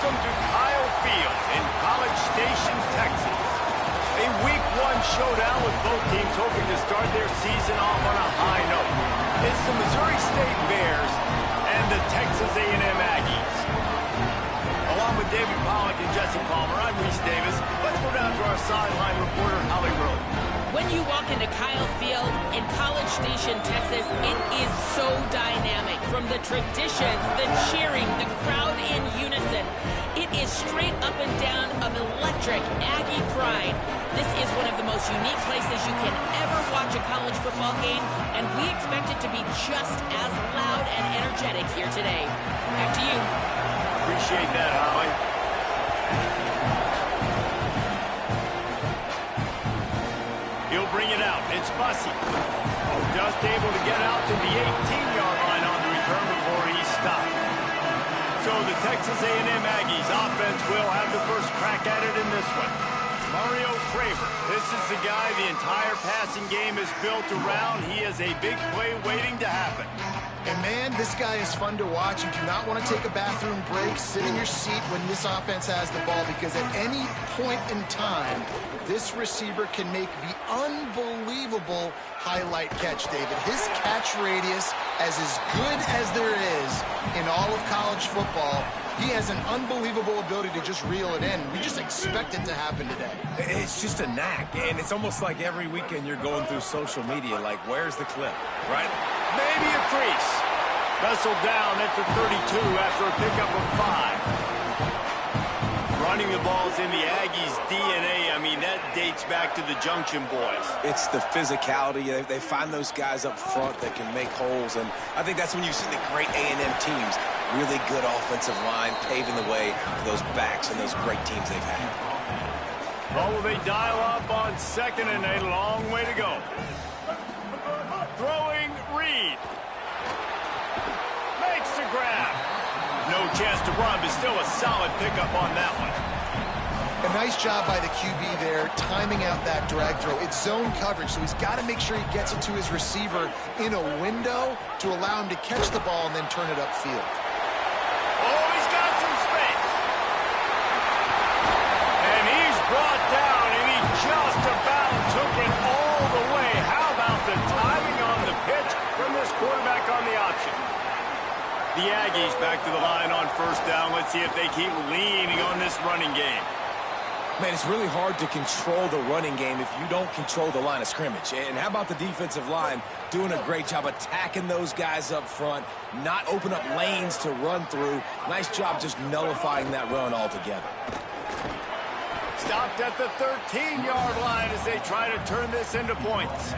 Welcome to Kyle Field in College Station, Texas. A Week 1 showdown with both teams hoping to start their season off on a high note. It's the Missouri State Bears and the Texas A&M Aggies. Along with David Pollack and Jesse Palmer, I'm Reese Davis. Let's go down to our sideline reporter, Holly Rowe. When you walk into Kyle Field in College Station, Texas, it is so dynamic. From the traditions, the cheering, the crowd in unison. It is straight up and down of electric Aggie pride. This is one of the most unique places you can ever watch a college football game, and we expect it to be just as loud and energetic here today. Back to you. Appreciate that, Holly. He'll bring it out. It's Bussey. Just able to get out to the 18-yard line on the return before he's stopped. So the Texas A&M Aggies offense will have the first crack at it in this one. Mario Craver. This is the guy the entire passing game is built around. He is a big play waiting to happen. And man, this guy is fun to watch. You do not want to take a bathroom break, sit in your seat when this offense has the ball, because at any point in time, this receiver can make the unbelievable highlight catch, David. His catch radius is as good as there is in all of college football. He has an unbelievable ability to just reel it in. We just expect it to happen today. It's just a knack, and it's almost like every weekend you're going through social media, like, where's the clip, right? Maybe a crease. Wrestled down at the 32 after a pickup of 5. Running the ball's in the Aggies' DNA. I mean, that dates back to the Junction Boys. It's the physicality. They find those guys up front that can make holes, and I think that's when you see the great A&M teams. Really good offensive line paving the way for those backs and those great teams they've had. Well, will they dial up on second and a long way to go? Throwing Reed. Makes the grab. No chance to run, but still a solid pickup on that one. A nice job by the QB there, timing out that drag throw. It's zone coverage, so he's got to make sure he gets it to his receiver in a window to allow him to catch the ball and then turn it upfield. Oh, he's got some space. And he's brought down, and he just about took it all the way. How about the timing on the pitch from this quarterback on the option? The Aggies back to the line on first down. Let's see if they keep leaning on this running game. Man, it's really hard to control the running game if you don't control the line of scrimmage. And how about the defensive line doing a great job attacking those guys up front, not open up lanes to run through. Nice job just nullifying that run altogether. Stopped at the 13-yard line as they try to turn this into points.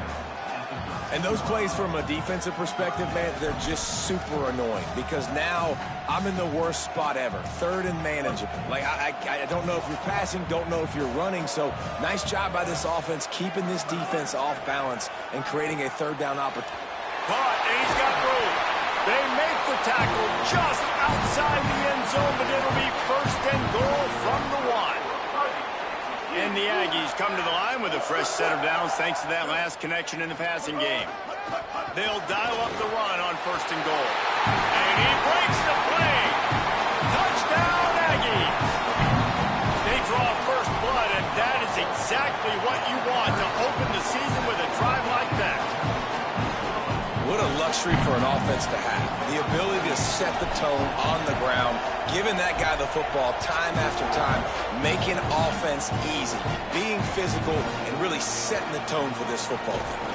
And those plays from a defensive perspective, man, they're just super annoying because now I'm in the worst spot ever. Third and manageable. Like, I don't know if you're passing, don't know if you're running. So nice job by this offense keeping this defense off balance and creating a third down opportunity. Caught, and he's got room. They make the tackle just outside the end zone, but it'll be first and goal from the 1. And the Aggies come to the line with a fresh set of downs thanks to that last connection in the passing game. They'll dial up the run on first and goal. And he breaks the play. Touchdown, Aggies. They draw first blood, and that is exactly what you want to open the season with a drive like that. What a luxury for an offense to have. The ability to set the tone on the ground, giving that guy the football time after time, making offense easy, being physical, and really setting the tone for this football game.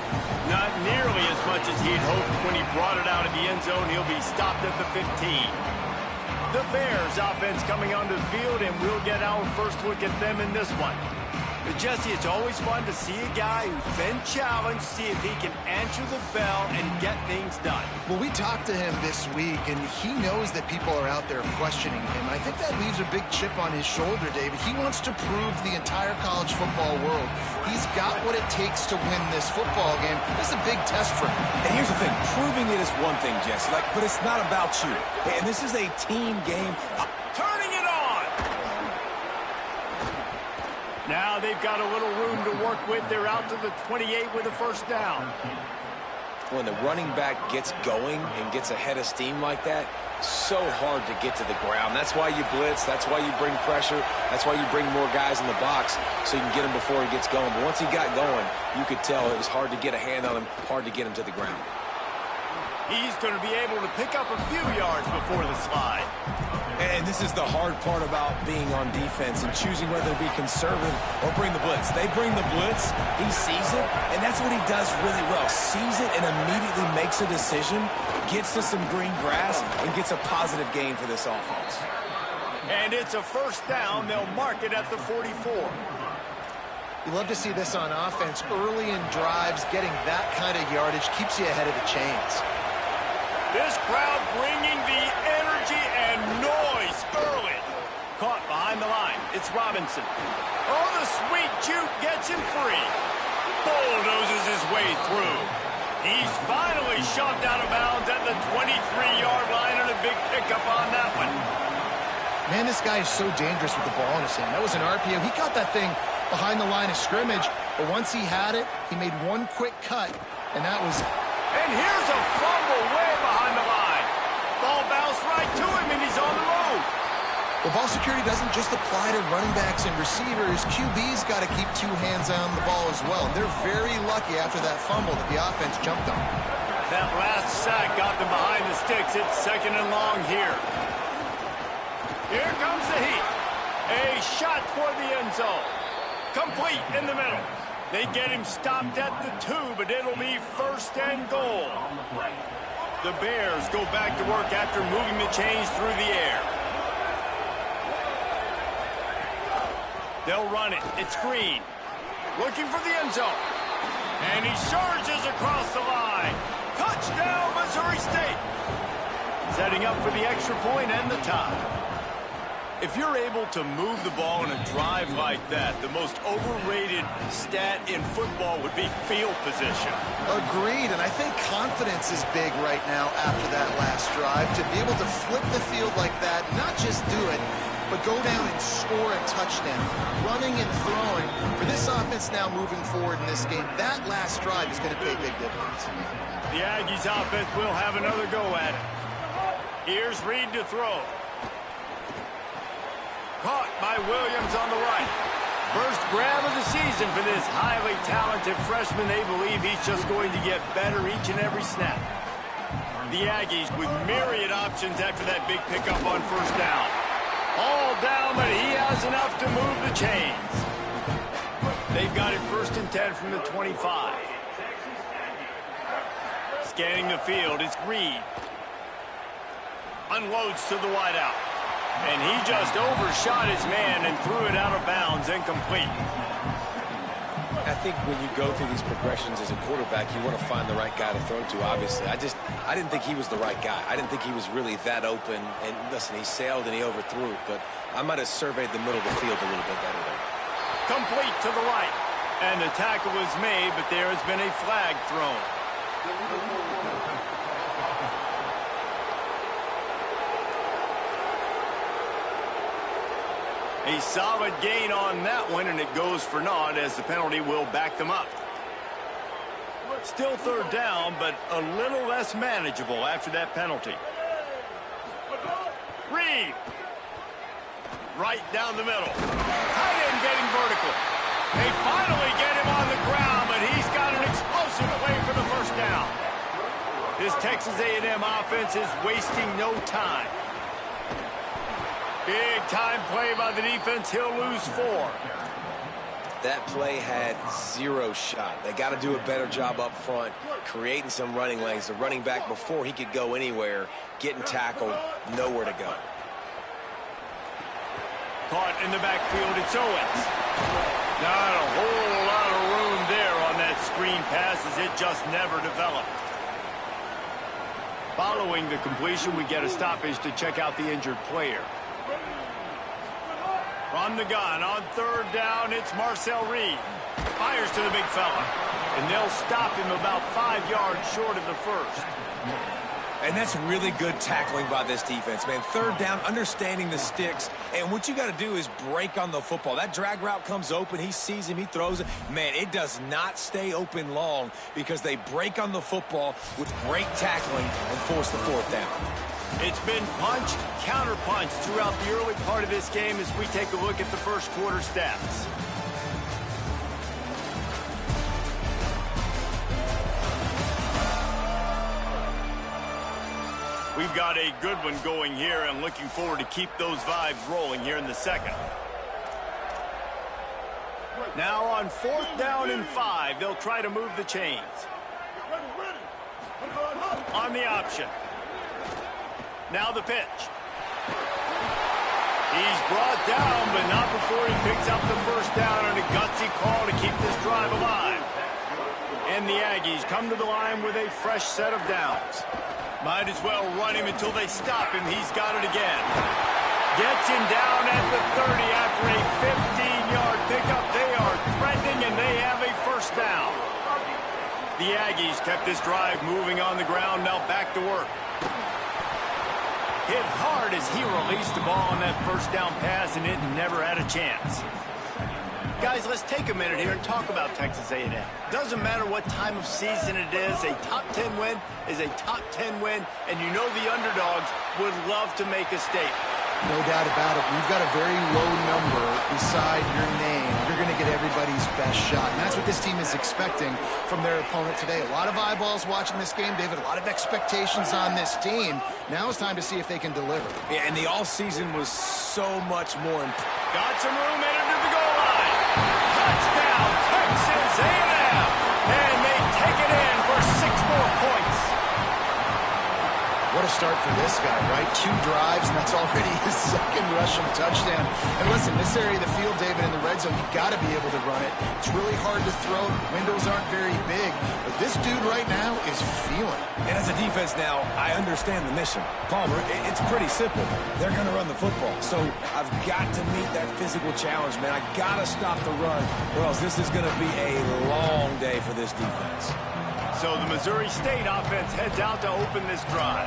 Not nearly as much as he'd hoped when he brought it out of the end zone. He'll be stopped at the 15. The Bears offense coming onto the field, and we'll get our first look at them in this one. But Jesse, it's always fun to see a guy who's been challenged, see if he can answer the bell and get things done. Well, we talked to him this week, and he knows that people are out there questioning him. I think that leaves a big chip on his shoulder, David. He wants to prove to the entire college football world he's got what it takes to win this football game. This is a big test for him. And here's the thing. Proving it is one thing, Jesse, but it's not about you. And this is a team game. Turning it on! Now they've got a little room to work with. They're out to the 28 with a first down. when the running back gets going and gets ahead of steam like that, so hard to get to the ground. That's why you blitz. That's why you bring pressure. That's why you bring more guys in the box so you can get him before he gets going. But once he got going, you could tell it was hard to get a hand on him, hard to get him to the ground. He's going to be able to pick up a few yards before the slide. And this is the hard part about being on defense and choosing whether to be conservative or bring the blitz. They bring the blitz, he sees it, and that's what he does really well. Sees it and immediately makes a decision, gets to some green grass, and gets a positive gain for this offense. And it's a first down. They'll mark it at the 44. You love to see this on offense. Early in drives, getting that kind of yardage keeps you ahead of the chains. This crowd bringing the energy and noise early. Caught behind the line. It's Robinson. Oh, the sweet juke gets him free. Bulldozes his way through. He's finally shoved out of bounds at the 23-yard line, and a big pickup on that one. Man, this guy is so dangerous with the ball in his hand. That was an RPO. He caught that thing behind the line of scrimmage, but once he had it, he made one quick cut, and that was... And here's a fumble way behind the line. Ball bounced right to him, and he's on the move. Well, ball security doesn't just apply to running backs and receivers. QB's got to keep two hands on the ball as well. And they're very lucky after that fumble that the offense jumped on. That last sack got them behind the sticks. It's second and long here. Here comes the heat. A shot toward the end zone. Complete in the middle. They get him stopped at the 2, but it'll be first and goal. The Bears go back to work after moving the chains through the air. They'll run it. It's Green. Looking for the end zone. And he surges across the line. Touchdown, Missouri State. Setting up for the extra point and the tie. If you're able to move the ball in a drive like that, the most overrated stat in football would be field position. Agreed, and I think confidence is big right now after that last drive. To be able to flip the field like that, not just do it, but go down and score a touchdown. Running and throwing. For this offense now moving forward in this game, that last drive is going to pay big dividends. The Aggies offense will have another go at it. Here's Reed to throw. Caught by Williams on the right. First grab of the season for this highly talented freshman. They believe he's just going to get better each and every snap. The Aggies with myriad options after that big pickup on first down. All down, but he has enough to move the chains. They've got it first and 10 from the 25. Scanning the field, it's Reed. Unloads to the wideout. And he just overshot his man and threw it out of bounds, incomplete. I think when you go through these progressions as a quarterback, you want to find the right guy to throw to, obviously. I didn't think he was the right guy. I didn't think he was really that open. And listen, he sailed and he overthrew it, but I might have surveyed the middle of the field a little bit better there. Complete to the right. And the tackle was made, but there has been a flag thrown. A solid gain on that one, and it goes for naught as the penalty will back them up. Still third down, but a little less manageable after that penalty. Reed. Right down the middle. Tight end getting vertical. They finally get him on the ground, but he's got an explosive play for the first down. This Texas A&M offense is wasting no time. Big time play by the defense. He'll lose 4. That play had 0 shot. They got to do a better job up front, creating some running lanes. The running back, before he could go anywhere, getting tackled, nowhere to go. Caught in the backfield, it's Owens. Not a whole lot of room there on that screen pass as it just never developed. Following the completion, we get a stoppage to check out the injured player. From the gun, on third down, it's Marcel Reed. Fires to the big fella. And they'll stop him about 5 yards short of the first. And that's really good tackling by this defense, man. Third down, understanding the sticks. And what you got to do is break on the football. That drag route comes open. He sees him. He throws it. Man, it does not stay open long because they break on the football with great tackling and force the fourth down. It's been punched, counter-punched throughout the early part of this game as we take a look at the first quarter stats. We've got a good one going here and looking forward to keep those vibes rolling here in the second. Now on 4th down and 5, they'll try to move the chains. On the option. Now the pitch. He's brought down, but not before he picks up the first down on a gutsy call to keep this drive alive. And the Aggies come to the line with a fresh set of downs. Might as well run him until they stop him. He's got it again. Gets him down at the 30 after a 15-yard pickup. They are threatening, and they have a first down. The Aggies kept this drive moving on the ground. Now back to work. Hit hard as he released the ball on that first down pass, and it never had a chance. Guys, let's take a minute here and talk about Texas A&M. Doesn't matter what time of season it is, a top 10 win is a top 10 win, and you know the underdogs would love to make a statement. No doubt about it. We've got a very low number beside your name. You're going to get everybody's best shot, and that's what this team is expecting from their opponent today. A lot of eyeballs watching this game, David. A lot of expectations on this team. Now it's time to see if they can deliver. Yeah, and the all-season was so much more important. Got some room in to the goal line. Touchdown, Texas A&M. And they take it in for 6 more points. What a start for this guy, right? 2 drives, and that's already his second rushing touchdown. And listen, this area of the field, David, in the red zone, you've got to be able to run it. It's really hard to throw. Windows aren't very big. But this dude right now is feeling it. And as a defense now, I understand the mission. Palmer, it's pretty simple. They're going to run the football. So I've got to meet that physical challenge, man. I got to stop the run, or else this is going to be a long day for this defense. So the Missouri State offense heads out to open this drive.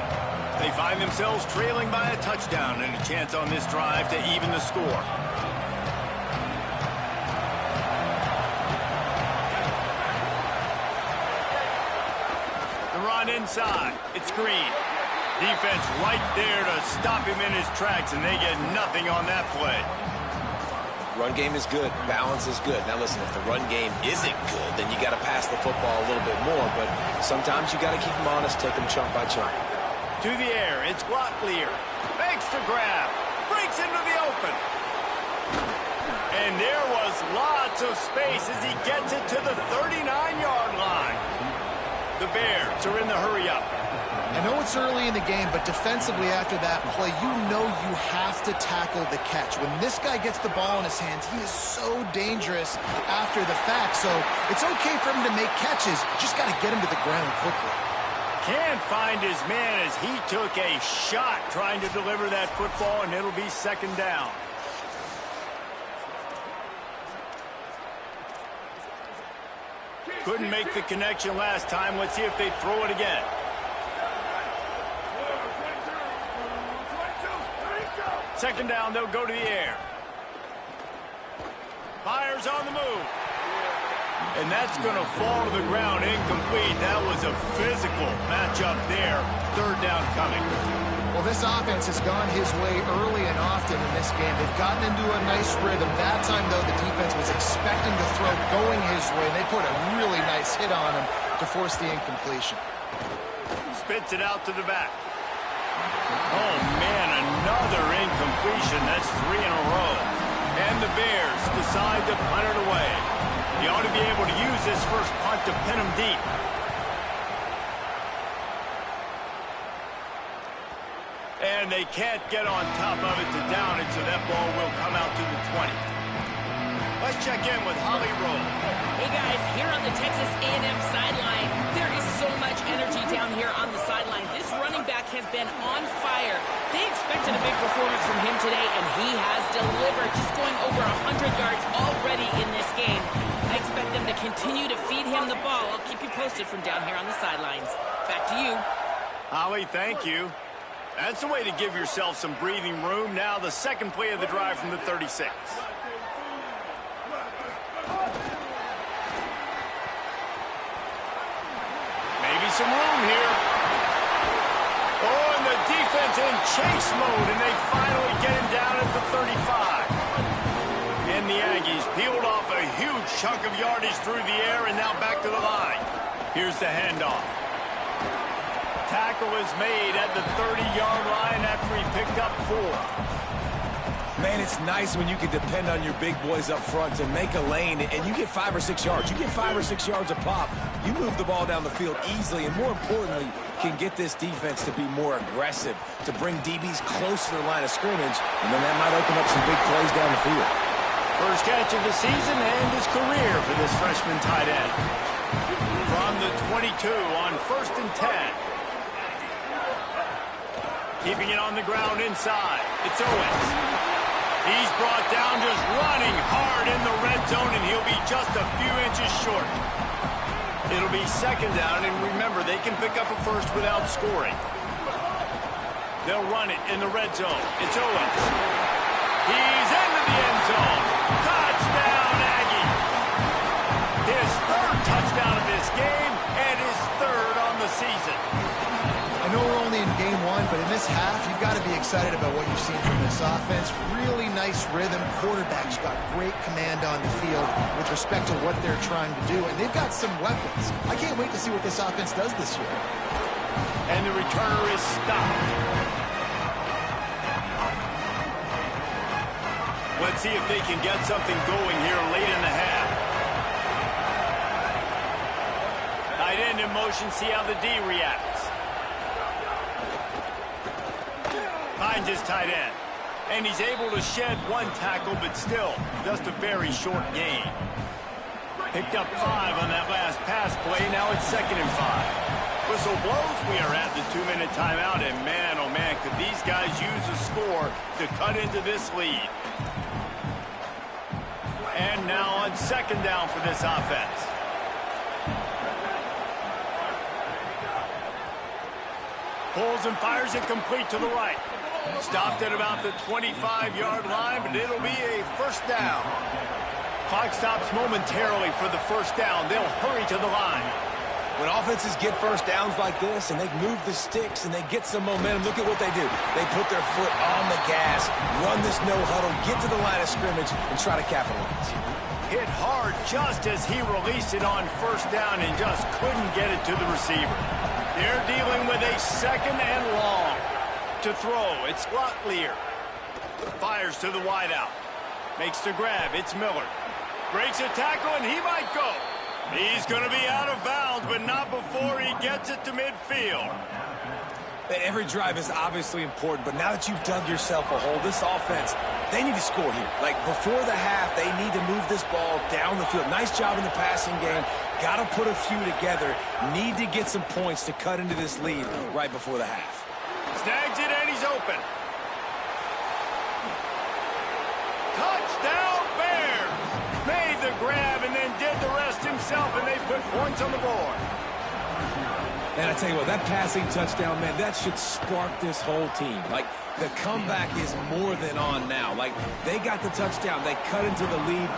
They find themselves trailing by a touchdown and a chance on this drive to even the score. The run inside. It's Green. Defense right there to stop him in his tracks, and they get nothing on that play. Run game is good. Balance is good. Now, listen, if the run game isn't good, then you got to pass the football a little bit more. But sometimes you got to keep them honest, take them chunk by chunk. To the air, it's Blocklear. Makes the grab. Breaks into the open. And there was lots of space as he gets it to the 39-yard line. The Bears are in the hurry-up. I know it's early in the game, but defensively after that play, you know you have to tackle the catch. When this guy gets the ball in his hands, he is so dangerous after the fact. So it's okay for him to make catches. Just got to get him to the ground quickly. Can't find his man as he took a shot trying to deliver that football, and it'll be second down. Couldn't make the connection last time. Let's see if they throw it again. Second down, they'll go to the air. Fires on the move. And that's going to fall to the ground incomplete. That was a physical matchup there. Third down coming. Well, this offense has gone his way early and often in this game. They've gotten into a nice rhythm. That time, though, the defense was expecting the throw going his way. They put a really nice hit on him to force the incompletion. Spits it out to the back. Oh, man, another incompletion. That's 3 in a row. And the Bears decide to punt it away. You ought to be able to use this first punt to pin them deep. And they can't get on top of it to down it, so that ball will come out to the 20. Let's check in with Holly Rowe. Hey, guys, here on the Texas A&M sideline, there is so much energy down here on the sideline. This running back has been on fire. They expected a big performance from him today, and he has delivered, just going over 100 yards already in this game. I expect them to continue to feed him the ball. I'll keep you posted from down here on the sidelines. Back to you. Holly, thank you. That's the way to give yourself some breathing room. Now the second play of the drive from the 36. Maybe some room here. Oh, and the defense in chase mode, and they finally get him down at the 35. And the Aggies peeled off a huge chunk of yardage through the air and now back to the line. Here's the handoff. Tackle is made at the 30-yard line after he picked up 4. Man, it's nice when you can depend on your big boys up front to make a lane, and you get 5 or 6 yards. You get 5 or 6 yards a pop. You move the ball down the field easily, and more importantly, can get this defense to be more aggressive, to bring DBs close to the line of scrimmage, and then that might open up some big plays down the field. First catch of the season and his career for this freshman tight end. From the 22 on 1st and 10. Keeping it on the ground inside. It's Owens. He's brought down just running hard in the red zone, and he'll be just a few inches short. It'll be 2nd down, and remember, they can pick up a first without scoring. They'll run it in the red zone. It's Owens. He's into the end zone. Touchdown, Aggie. His 3rd touchdown of this game, and his 3rd on the season. I know we're only in game 1, but in this half, you've got to be excited about what you've seen from this offense. Really nice rhythm. Quarterback's got great command on the field with respect to what they're trying to do, and they've got some weapons. I can't wait to see what this offense does this year. And the returner is stopped. Let's see if they can get something going here late in the half. Tight end in motion, see how the D reacts. Finds his tight end. And he's able to shed 1 tackle, but still, just a very short gain. Picked up 5 on that last pass play. Now it's 2nd and 5. Whistle blows. We are at the 2-minute timeout. And man, oh man, could these guys use a score to cut into this lead. And now on 2nd down for this offense. Pulls and fires it complete to the right. Stopped at about the 25-yard line, but it'll be a 1st down. Clock stops momentarily for the 1st down. They'll hurry to the line. When offenses get 1st downs like this and they move the sticks and they get some momentum, look at what they do. They put their foot on the gas, run this no-huddle, get to the line of scrimmage, and try to capitalize. Hit hard just as he released it on 1st down and just couldn't get it to the receiver. They're dealing with a 2nd and long. To throw, it's Locklear. Fires to the wideout. Makes the grab, it's Miller. Breaks a tackle, and he might go. He's going to be out of bounds, but not before he gets it to midfield. Every drive is obviously important, but now that you've dug yourself a hole, this offense, they need to score here. Like, before the half, they need to move this ball down the field. Nice job in the passing game. Got to put a few together. Need to get some points to cut into this lead right before the half. Snags it, and he's open. Touchdown, Bears! Made the grab and then did the rest himself, and they put points on the board. And I tell you what, that passing touchdown, man, that should spark this whole team. Like, the comeback is more than on now. Like, they got the touchdown. They cut into the lead.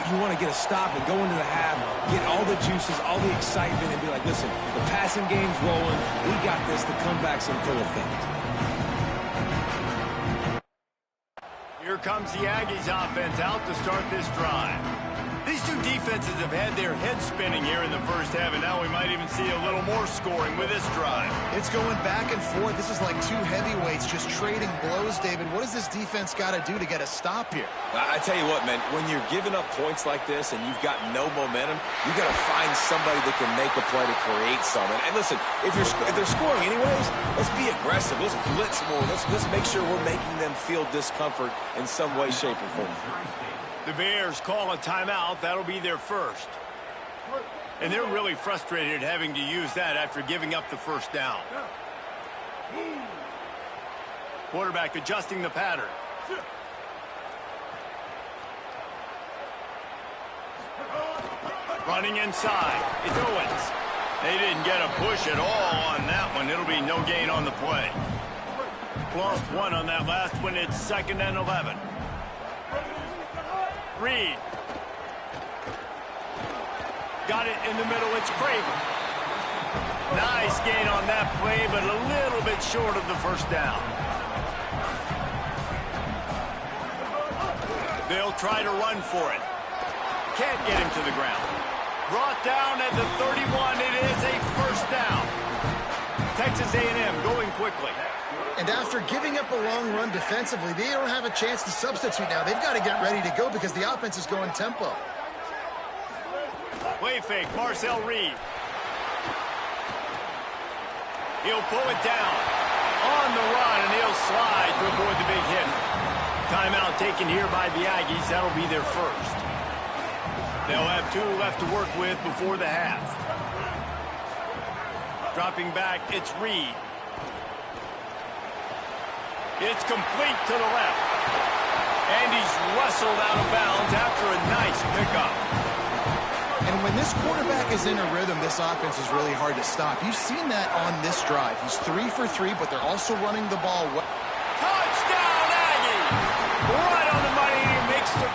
You want to get a stop and go into the half, get all the juices, all the excitement, and be like, listen, the passing game's rolling. We got this. The comeback's in full effect. Here comes the Aggies offense out to start this drive. These two defenses have had their heads spinning here in the 1st half, and now we might even see a little more scoring with this drive. It's going back and forth. This is like 2 heavyweights just trading blows, David. What does this defense got to do to get a stop here? I tell you what, man, when you're giving up points like this and you've got no momentum, you got to find somebody that can make a play to create something. And listen, if they're scoring anyways, let's be aggressive. Let's blitz more. Let's make sure we're making them feel discomfort in some way, shape, or form. The Bears call a timeout. That'll be their 1st. And they're really frustrated having to use that after giving up the 1st down. Quarterback adjusting the pattern. Running inside. It's Owens. They didn't get a push at all on that one. It'll be no gain on the play. Lost one on that last one. It's 2nd and 11. Reed. Got it in the middle. It's Craven. Nice gain on that play, but a little bit short of the first down. They'll try to run for it. Can't get him to the ground. Brought down at the 31. It is a first down. Texas A&M going quickly. And after giving up a long run defensively, they don't have a chance to substitute now. They've got to get ready to go because the offense is going tempo. Play fake, Marcel Reed. He'll pull it down on the run, and he'll slide to avoid the big hit. Timeout taken here by the Aggies. That'll be their first. They'll have 2 left to work with before the half. Dropping back, it's Reed. It's complete to the left. And he's wrestled out of bounds after a nice pickup. And when this quarterback is in a rhythm, this offense is really hard to stop. You've seen that on this drive. He's 3 for 3, but they're also running the ball well. Touchdown, Aggies! Right on the money, and he makes the...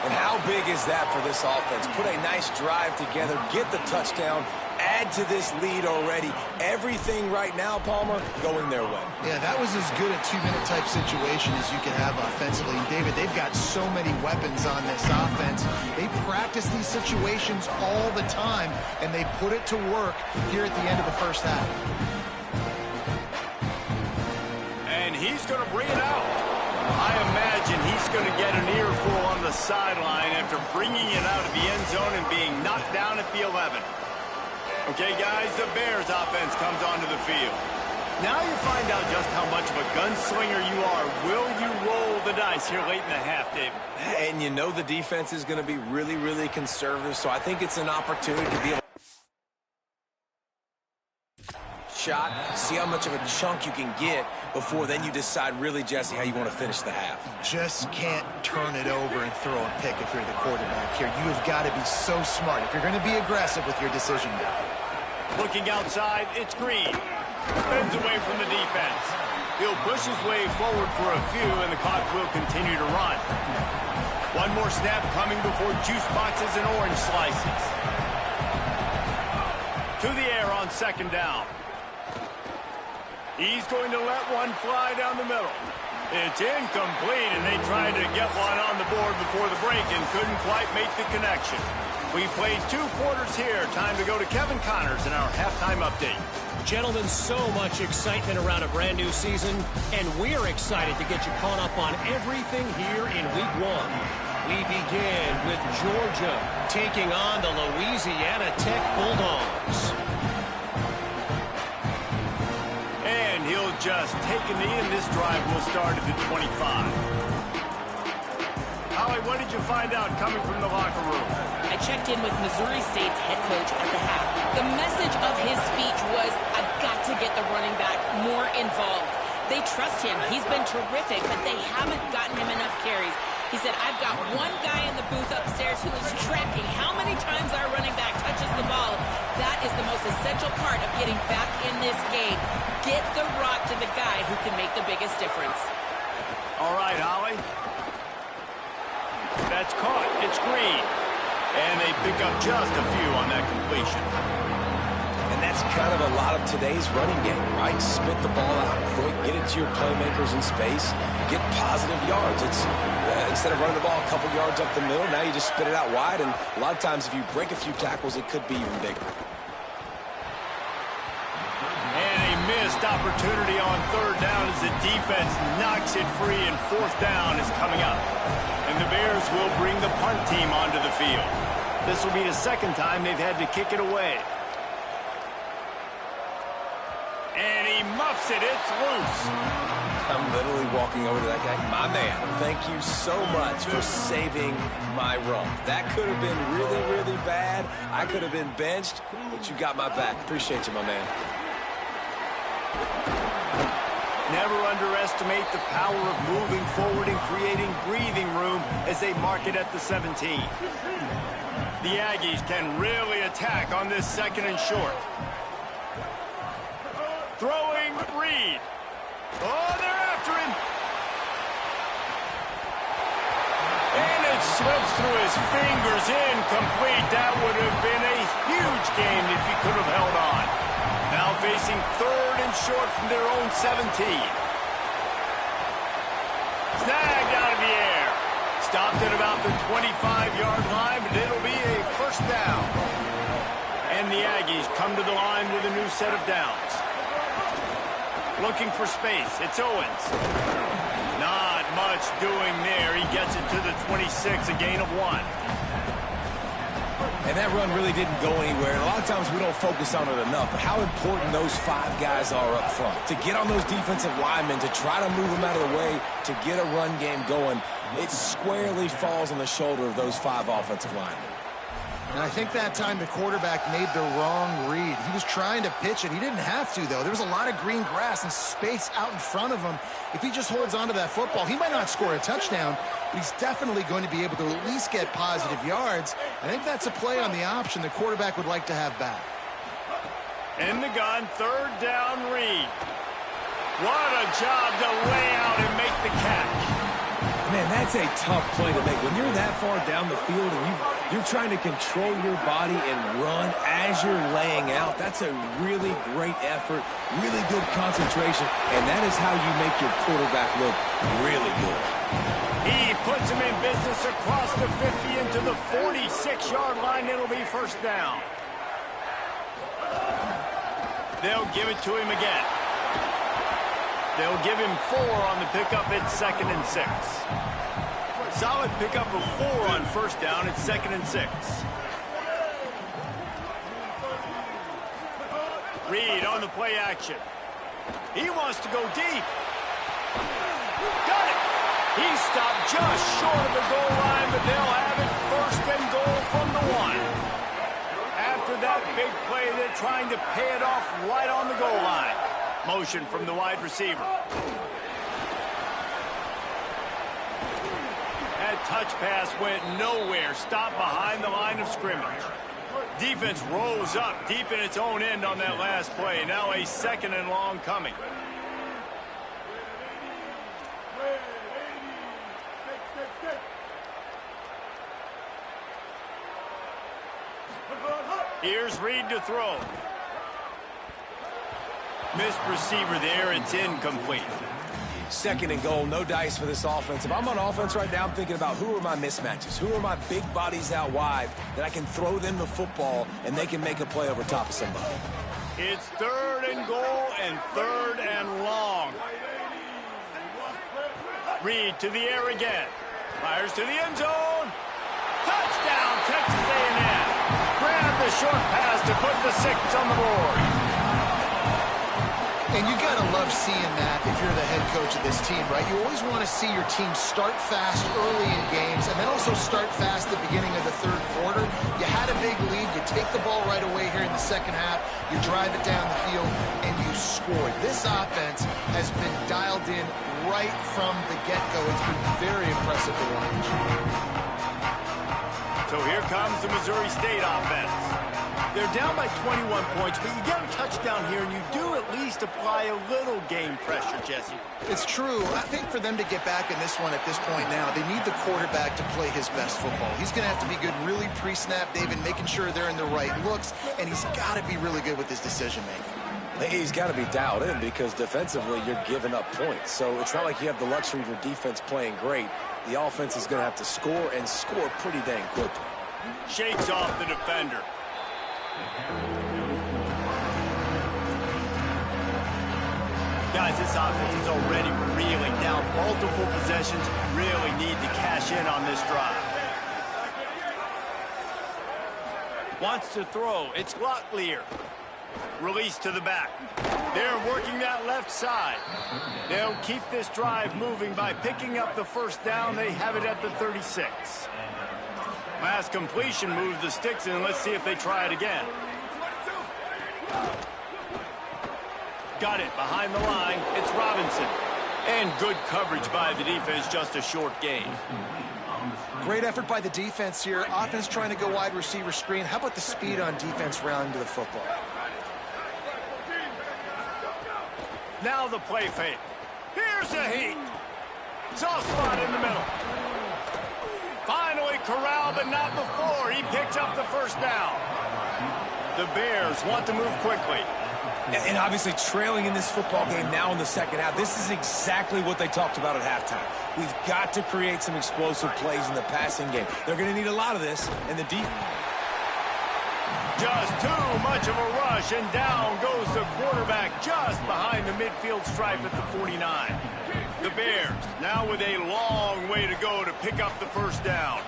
And how big is that for this offense? Put a nice drive together, get the touchdown, add to this lead already. Everything right now, Palmer, going their way. Yeah, that was as good a 2-minute type situation as you can have offensively. And David, they've got so many weapons on this offense. They practice these situations all the time, and they put it to work here at the end of the first half. And he's going to bring it out. I imagine he's going to get an earful on the sideline after bringing it out of the end zone and being knocked down at the 11. Okay, guys, the Bears offense comes onto the field. Now you find out just how much of a gunslinger you are. Will you roll the dice here late in the half, David? And you know the defense is going to be really, really conservative, so I think it's an opportunity to be able shot, see how much of a chunk you can get before then you decide really, Jesse, how you want to finish the half. Just can't turn it over and throw a pick if you're the quarterback here. You have got to be so smart if you're going to be aggressive with your decision making. Looking outside, it's Green. Spins away from the defense. He'll push his way forward for a few, and the clock will continue to run. One more snap coming before juice boxes and orange slices. To the air on 2nd down. He's going to let one fly down the middle. It's incomplete, and they tried to get one on the board before the break and couldn't quite make the connection. We played 2 quarters here. Time to go to Kevin Connors in our halftime update. Gentlemen, so much excitement around a brand new season, and we're excited to get you caught up on everything here in Week 1. We begin with Georgia taking on the Louisiana Tech Bulldogs. And he'll just take a knee, and this drive will start at the 25. Holly, what did you find out coming from the locker room? I checked in with Missouri State's head coach at the half. The message of his speech was, I've got to get the running back more involved. They trust him. He's been terrific, but they haven't gotten him enough carries. He said, I've got one guy in the booth upstairs who is tracking how many times our running back touches the ball. That is the most essential part of getting back in this game. Get the rock to the guy who can make the biggest difference. All right, Holly. That's caught. It's Green. And they pick up just a few on that completion. And that's kind of a lot of today's running game, right? Spit the ball out quick, get it to your playmakers in space, get positive yards. It's instead of running the ball a couple yards up the middle, now you just spit it out wide, and a lot of times if you break a few tackles, it could be even bigger. And a missed opportunity on 3rd down as the defense knocks it free, and 4th down is coming up. And the Bears will bring the punt team onto the field. This will be the 2nd time they've had to kick it away. And he muffs it. It's loose. I'm literally walking over to that guy. My man, thank you so much for saving my run. That could have been really, really bad. I could have been benched, but you got my back. Appreciate you, my man. Never underestimate the power of moving forward and creating breathing room as they mark it at the 17. The Aggies can really attack on this 2nd and short. Throwing Reed. Oh, they're after him. And it slips through his fingers, incomplete. That would have been a huge game if he could have held on. Now facing 3rd and short from their own 17. Snagged out of the air. Stopped at about the 25-yard line, but it'll be a 1st down. And the Aggies come to the line with a new set of downs. Looking for space. It's Owens. Not much doing there. He gets it to the 26, a gain of 1. And that run really didn't go anywhere. And a lot of times we don't focus on it enough, but how important those 5 guys are up front. To get on those defensive linemen, to try to move them out of the way, to get a run game going, it squarely falls on the shoulder of those 5 offensive linemen. And I think that time the quarterback made the wrong read. He was trying to pitch it. He didn't have to, though. There was a lot of green grass and space out in front of him. If he just holds onto that football, he might not score a touchdown, but he's definitely going to be able to at least get positive yards. I think that's a play on the option the quarterback would like to have back. In the gun, 3rd down, Reed. What a job to lay out and make the catch. Man, that's a tough play to make. When you're that far down the field and you're trying to control your body and run as you're laying out, that's a really great effort, really good concentration, and that is how you make your quarterback look really good. He puts him in business across the 50 into the 46-yard line. It'll be 1st down. They'll give it to him again. They'll give him 4 on the pickup at 2nd and 6. Solid pickup of 4 on 1st down at 2nd and 6. Reed on the play action. He wants to go deep. Got it. He stopped just short of the goal line, but they'll have it 1st and goal from the 1. After that big play, they're trying to pay it off right on the goal line. Motion from the wide receiver. That touch pass went nowhere. Stopped behind the line of scrimmage. Defense rose up deep in its own end on that last play. Now a 2nd and long coming. Here's Reed to throw. Missed receiver there. It's incomplete. 2nd and goal, no dice for this offense. If I'm on offense right now, I'm thinking about who are my mismatches? Who are my big bodies out wide that I can throw them the football and they can make a play over top of somebody? It's 3rd and goal and 3rd and long. Reed to the air again. Fires to the end zone. Touchdown, Texas A&M. Grab the short pass to put the 6 on the board. And you got to love seeing that if you're the head coach of this team, right? You always want to see your team start fast early in games and then also start fast at the beginning of the 3rd quarter. You had a big lead. You take the ball right away here in the 2nd half. You drive it down the field, and you scored. This offense has been dialed in right from the get-go. It's been very impressive to watch. So here comes the Missouri State offense. They're down by 21 points, but you get a touchdown here, and you do at least apply a little game pressure, Jesse. It's true. I think for them to get back in this one at this point now, they need the quarterback to play his best football. He's going to have to be good really pre-snap, David, making sure they're in the right looks, and he's got to be really good with his decision-making. He's got to be dialed in because defensively you're giving up points. So it's not like you have the luxury of your defense playing great. The offense is going to have to score and score pretty dang quickly. Shakes off the defender. Guys, this offense is already reeling down. Multiple possessions, really need to cash in on this drive. Wants to throw. It's Locklear. Release to the back. They're working that left side. They'll keep this drive moving by picking up the 1st down. They have it at the 36. Last completion moves the sticks in. Let's see if they try it again. got it behind the line. It's Robinson. And good coverage by the defense, just a short gain. Great effort by the defense here. Offense trying to go wide receiver screen. How about the speed on defense rounding to the football? Now the play fake. Here's a heat. Soft spot in the middle. Finally corralled, but not before. He picks up the first down. The Bears want to move quickly. And obviously trailing in this football game now in the second half. This is exactly what they talked about at halftime. We've got to create some explosive plays in the passing game. They're going to need a lot of this, and the defense. Just too much of a rush, and down goes the quarterback just behind the midfield stripe at the 49. The Bears now with a long way to go to pick up the first down.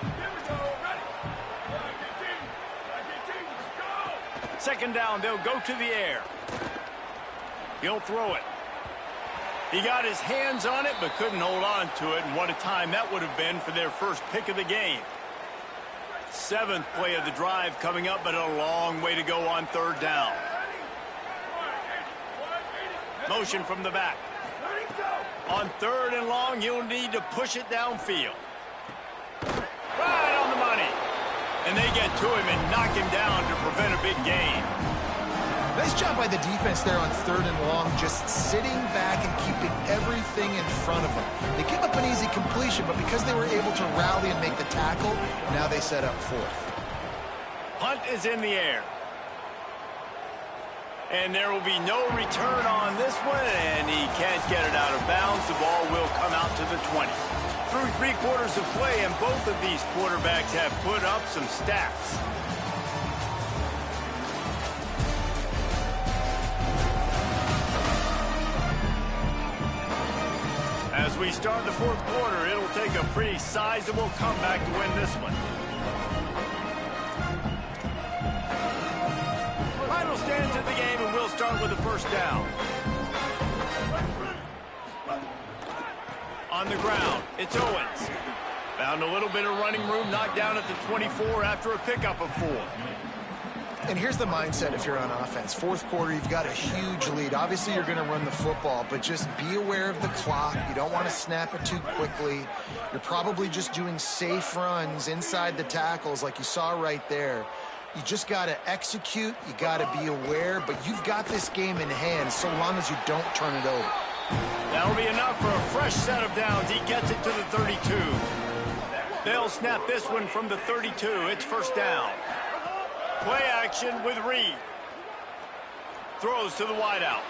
Second down, they'll go to the air. He'll throw it. He got his hands on it, but couldn't hold on to it, and what a time that would have been for their first pick of the game. Seventh play of the drive coming up, but a long way to go on third down. Motion from the back. On third and long, you'll need to push it downfield. Right on the money. And they get to him and knock him down to prevent a big gain. Nice job by the defense there on third and long, just sitting back and keeping everything in front of them. They give up an easy completion, but because they were able to rally and make the tackle, now they set up fourth. Punt is in the air. And there will be no return on this one, and he can't get it out of bounds. The ball will come out to the 20. Through 3 quarters of play, and both of these quarterbacks have put up some stats. As we start the fourth quarter, it'll take a pretty sizable comeback to win this one. Final stands of the game, and we'll start with the first down. On the ground, it's Owens. Found a little bit of running room, knocked down at the 24 after a pickup of 4. And here's the mindset if you're on offense. Fourth quarter, you've got a huge lead. Obviously, you're going to run the football, but just be aware of the clock. You don't want to snap it too quickly. You're probably just doing safe runs inside the tackles like you saw right there. You just got to execute. You got to be aware, but you've got this game in hand so long as you don't turn it over. That'll be enough for a fresh set of downs. He gets it to the 32. They'll snap this one from the 32. It's first down. Play action with Reed. Throws to the wideout.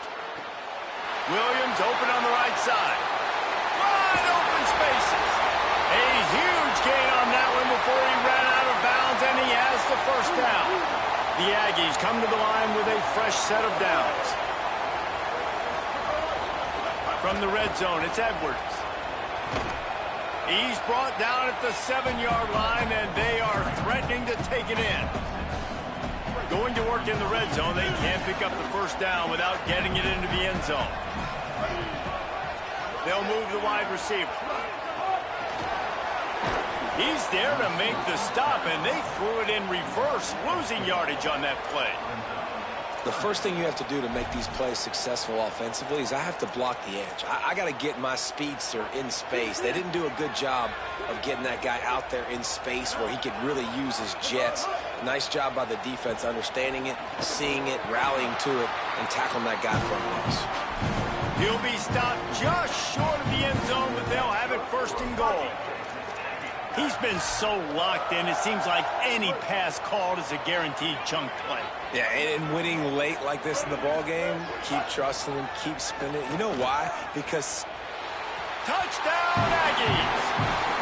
Williams open on the right side. Wide open spaces. A huge gain on that one before he ran out of bounds, and he has the first down. The Aggies come to the line with a fresh set of downs. From the red zone, it's Edwards. He's brought down at the 7-yard line, and they are threatening to take it in. Going to work in the red zone, they can't pick up the first down without getting it into the end zone. They'll move the wide receiver. He's there to make the stop, and they threw it in reverse, losing yardage on that play. The first thing you have to do to make these plays successful offensively is I have to block the edge. I got to get my speedster in space. They didn't do a good job of getting that guy out there in space where he could really use his jets. Nice job by the defense understanding it, seeing it, rallying to it, and tackling that guy from us. He'll be stopped just short of the end zone, but they'll have it first and goal. He's been so locked in, it seems like any pass called is a guaranteed chunk play. Yeah, and winning late like this in the ball game, keep trusting him, keep spinning. You know why? Because touchdown Aggies!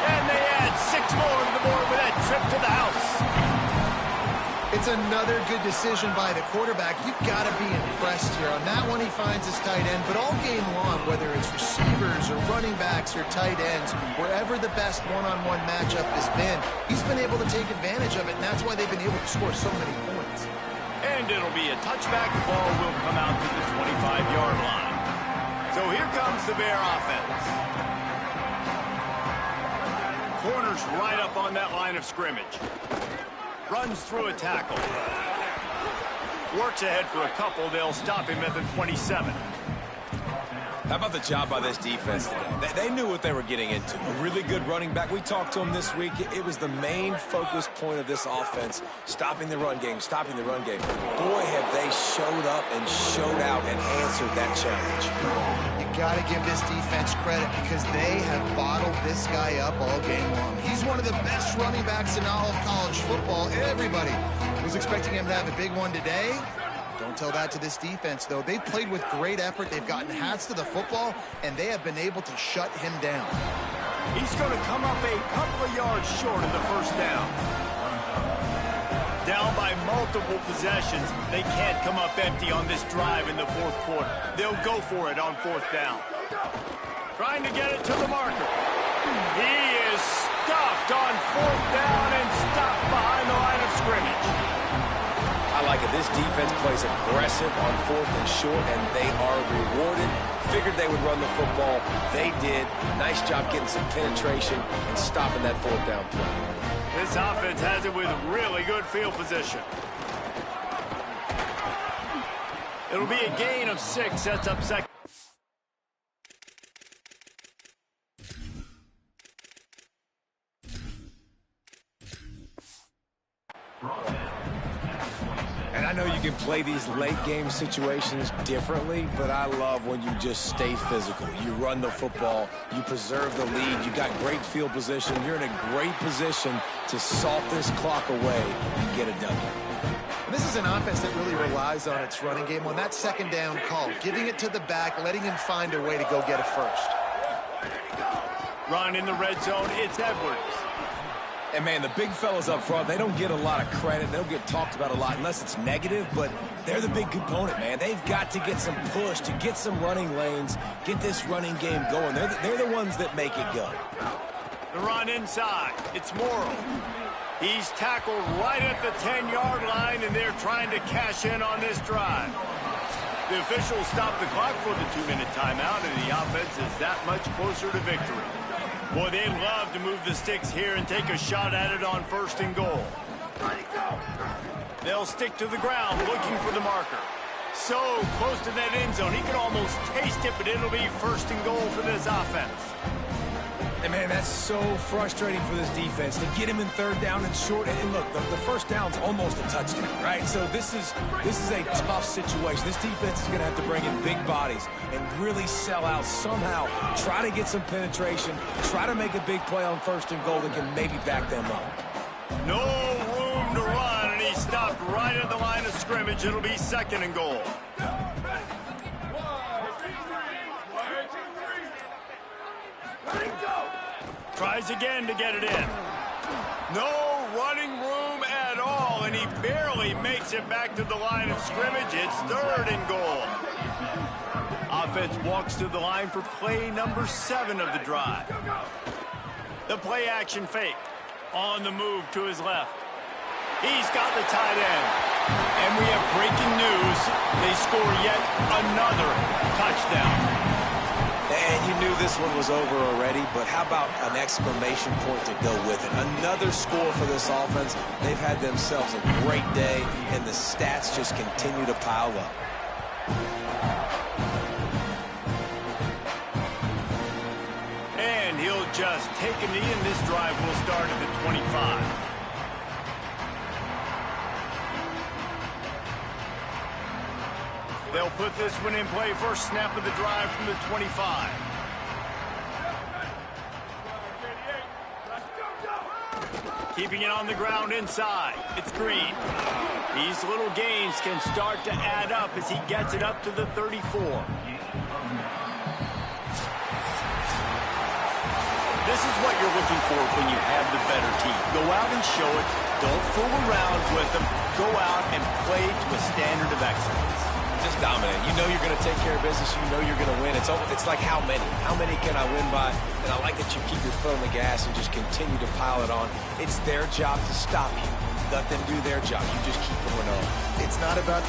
And they add 6 more to the board with that trip to the house. It's another good decision by the quarterback. You've got to be impressed here. On that one, he finds his tight end. But all game long, whether it's receivers or running backs or tight ends, wherever the best one-on-one matchup has been, he's been able to take advantage of it, and that's why they've been able to score so many points. And it'll be a touchback. The ball will come out to the 25-yard line. So here comes the Bear offense. Corners right up on that line of scrimmage. Runs through a tackle. Works ahead for a couple. They'll stop him at the 27. How about the job by this defense today? They knew what they were getting into. A really good running back. We talked to him this week. It was the main focus point of this offense, stopping the run game, stopping the run game. Boy, have they showed up and showed out and answered that challenge. You got to give this defense credit because they have bottled this guy up all game long. He's one of the best running backs in all of college football. Everybody was expecting him to have a big one today. Don't tell that to this defense, though. They've played with great effort. They've gotten hats to the football, and they have been able to shut him down. He's going to come up a couple of yards short of the first down. Down by multiple possessions, they can't come up empty on this drive in the fourth quarter. They'll go for it on fourth down. Trying to get it to the marker. He is stuffed on fourth down and stopped behind the line of scrimmage. I like it. This defense plays aggressive on fourth and short, and they are rewarded. Figured they would run the football. They did. Nice job getting some penetration and stopping that fourth down play. This offense has it with really good field position. It'll be a gain of 6, sets up second. And I know you can play these late game situations differently, but I love when you just stay physical. You run the football, you preserve the lead, you got great field position, you're in a great position to salt this clock away and get a W. And this is an offense that really relies on its running game on that second down call, giving it to the back, letting him find a way to go get a first. Run in the red zone, it's Edwards. And, man, the big fellas up front, they don't get a lot of credit. They don't get talked about a lot unless it's negative, but they're the big component, man. They've got to get some push, to get some running lanes, get this running game going. They're the ones that make it go. The run inside. It's Morrow. He's tackled right at the 10-yard line, and they're trying to cash in on this drive. The officials stopped the clock for the 2-minute timeout, and the offense is that much closer to victory. Boy, they'd love to move the sticks here and take a shot at it on first and goal. They'll stick to the ground looking for the marker. So close to that end zone, he could almost taste it, but it'll be first and goal for this offense. And, man, that's so frustrating for this defense to get him in third down and short. And look, the first down's almost a touchdown, right? So this is a tough situation. This defense is going to have to bring in big bodies and really sell out somehow. Try to get some penetration. Try to make a big play on first and goal that can maybe back them up. No room to run, and he stopped right at the line of scrimmage. It'll be second and goal. Tries again to get it in. No running room at all, and he barely makes it back to the line of scrimmage. It's third and goal. Offense walks to the line for play number 7 of the drive. The play action fake. On the move to his left. He's got the tight end. And we have breaking news. They score yet another touchdown. And you knew this one was over already, but how about an exclamation point to go with it? Another score for this offense. They've had themselves a great day, and the stats just continue to pile up. And he'll just take a knee, and this drive will start at the 25. They'll put this one in play. First snap of the drive from the 25. Keeping it on the ground inside. It's Green. These little gains can start to add up as he gets it up to the 34. This is what you're looking for when you have the better team. Go out and show it. Don't fool around with them. Go out and play to a standard of excellence. Just dominate. You know you're going to take care of business. You know you're going to win. It's like how many? How many can I win by? And I like that you keep your foot on the gas and just continue to pile it on. It's their job to stop you. Let them do their job. You just keep going on. It's not about the